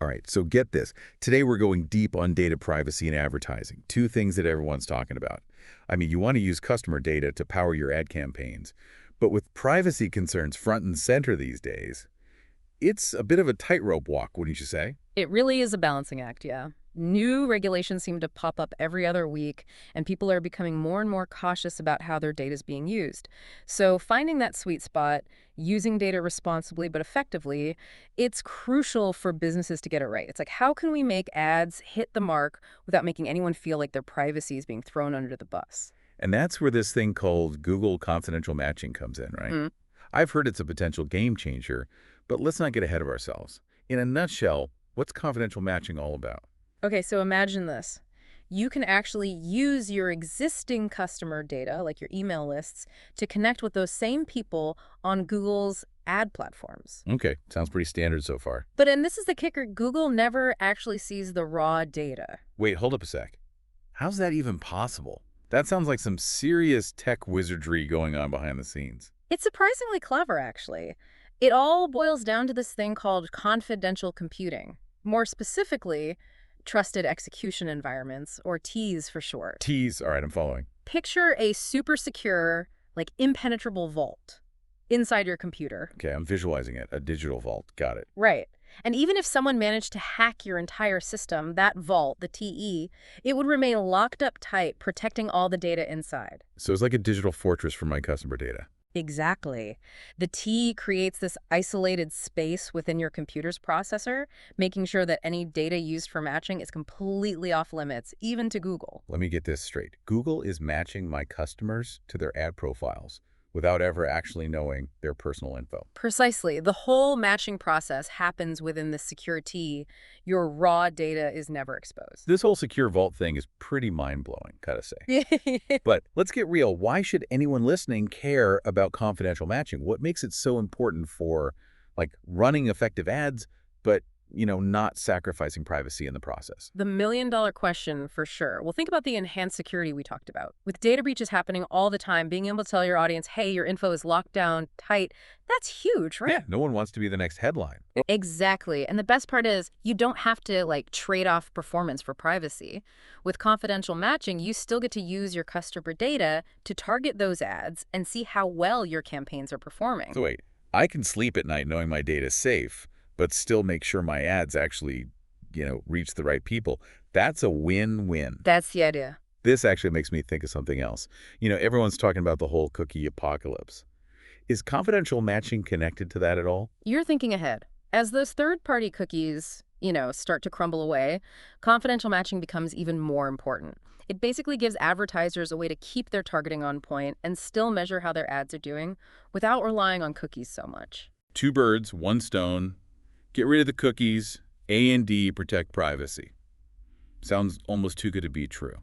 All right, so get this. Today we're going deep on data privacy and advertising, two things that everyone's talking about. I mean, you want to use customer data to power your ad campaigns, but with privacy concerns front and center these days, it's a bit of a tightrope walk, wouldn't you say? It really is a balancing act, yeah. New regulations seem to pop up every other week, and people are becoming more and more cautious about how their data is being used. So finding that sweet spot, using data responsibly but effectively, it's crucial for businesses to get it right. It's like, how can we make ads hit the mark without making anyone feel like their privacy is being thrown under the bus? And that's where this thing called Google Confidential Matching comes in, right? Mm. I've heard it's a potential game changer, but let's not get ahead of ourselves. In a nutshell, what's confidential matching all about? Okay, so imagine this. You can actually use your existing customer data, like your email lists, to connect with those same people on Google's ad platforms. Okay, sounds pretty standard so far. And this is the kicker, Google never actually sees the raw data. Wait, hold up a sec. How's that even possible? That sounds like some serious tech wizardry going on behind the scenes. It's surprisingly clever, actually. It all boils down to this thing called confidential computing. More specifically, trusted execution environments, or TEEs for short. T's, all right, I'm following. Picture a super secure, like impenetrable vault inside your computer. Okay, I'm visualizing it, a digital vault, got it. Right. And even if someone managed to hack your entire system, that vault, the TE, it would remain locked up tight, protecting all the data inside. So it's like a digital fortress for my customer data. Exactly. The T creates this isolated space within your computer's processor, making sure that any data used for matching is completely off limits, even to Google. Let me get this straight. Google is matching my customers to their ad profiles without ever actually knowing their personal info. Precisely. The whole matching process happens within the secure T. Your raw data is never exposed. This whole secure vault thing is pretty mind-blowing, gotta say. But let's get real. Why should anyone listening care about confidential matching? What makes it so important for, like, running effective ads, but, not sacrificing privacy in the process? The million-dollar question for sure. Well, think about the enhanced security we talked about. With data breaches happening all the time, being able to tell your audience, hey, your info is locked down tight, that's huge, right? Yeah, no one wants to be the next headline. Exactly. And the best part is you don't have to trade off performance for privacy. With confidential matching, you still get to use your customer data to target those ads and see how well your campaigns are performing. So wait, I can sleep at night knowing my data is safe, but still make sure my ads actually, reach the right people. That's a win-win. That's the idea. This actually makes me think of something else. Everyone's talking about the whole cookie apocalypse. Is confidential matching connected to that at all? You're thinking ahead. As those third-party cookies, start to crumble away, confidential matching becomes even more important. It basically gives advertisers a way to keep their targeting on point and still measure how their ads are doing without relying on cookies so much. Two birds, one stone. Get rid of the cookies. A&D protect privacy. Sounds almost too good to be true.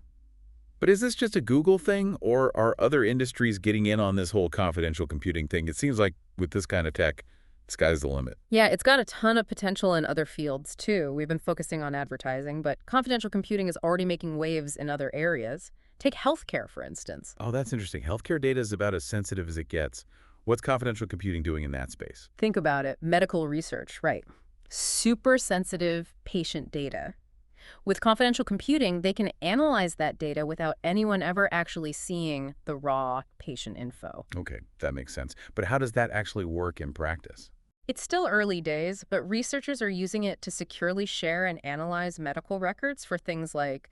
But is this just a Google thing, or are other industries getting in on this whole confidential computing thing? It seems like with this kind of tech, sky's the limit. Yeah, it's got a ton of potential in other fields, too. We've been focusing on advertising, but confidential computing is already making waves in other areas. Take healthcare, for instance. Oh, that's interesting. Healthcare data is about as sensitive as it gets. What's confidential computing doing in that space? Think about it. Medical research, right. Super sensitive patient data. With confidential computing, they can analyze that data without anyone ever actually seeing the raw patient info. Okay, that makes sense. But how does that actually work in practice? It's still early days, but researchers are using it to securely share and analyze medical records for things like,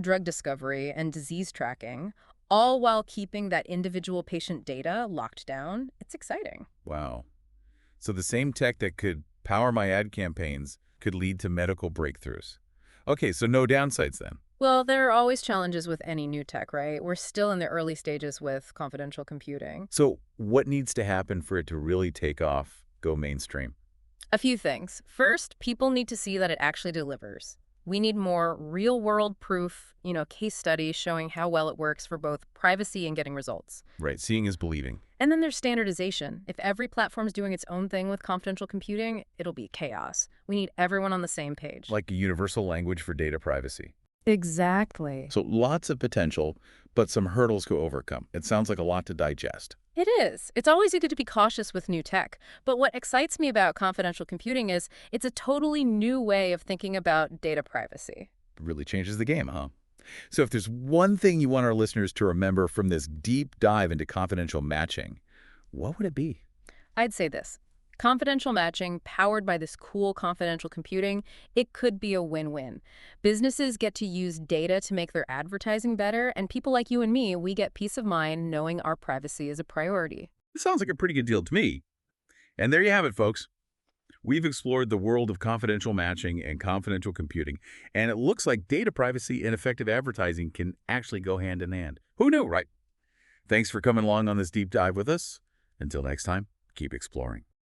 drug discovery and disease tracking, all while keeping that individual patient data locked down. It's exciting. Wow. So the same tech that could power my ad campaigns could lead to medical breakthroughs. Okay, so no downsides then. Well, there are always challenges with any new tech, right? We're still in the early stages with confidential computing. So what needs to happen for it to really take off, go mainstream? A few things. First, people need to see that it actually delivers. We need more real-world proof, case studies showing how well it works for both privacy and getting results. Right, seeing is believing. And then there's standardization. If every platform's doing its own thing with confidential computing, it'll be chaos. We need everyone on the same page. Like a universal language for data privacy. Exactly. So lots of potential, but some hurdles to overcome. It sounds like a lot to digest. It is. It's always good to be cautious with new tech. But what excites me about confidential computing is it's a totally new way of thinking about data privacy. Really changes the game, huh? So if there's one thing you want our listeners to remember from this deep dive into confidential matching, what would it be? I'd say this. Confidential matching, powered by this cool confidential computing, it could be a win-win. Businesses get to use data to make their advertising better, and people like you and me, we get peace of mind knowing our privacy is a priority. This sounds like a pretty good deal to me. And there you have it, folks. We've explored the world of confidential matching and confidential computing, and it looks like data privacy and effective advertising can actually go hand in hand. Who knew, right? Thanks for coming along on this deep dive with us. Until next time, keep exploring.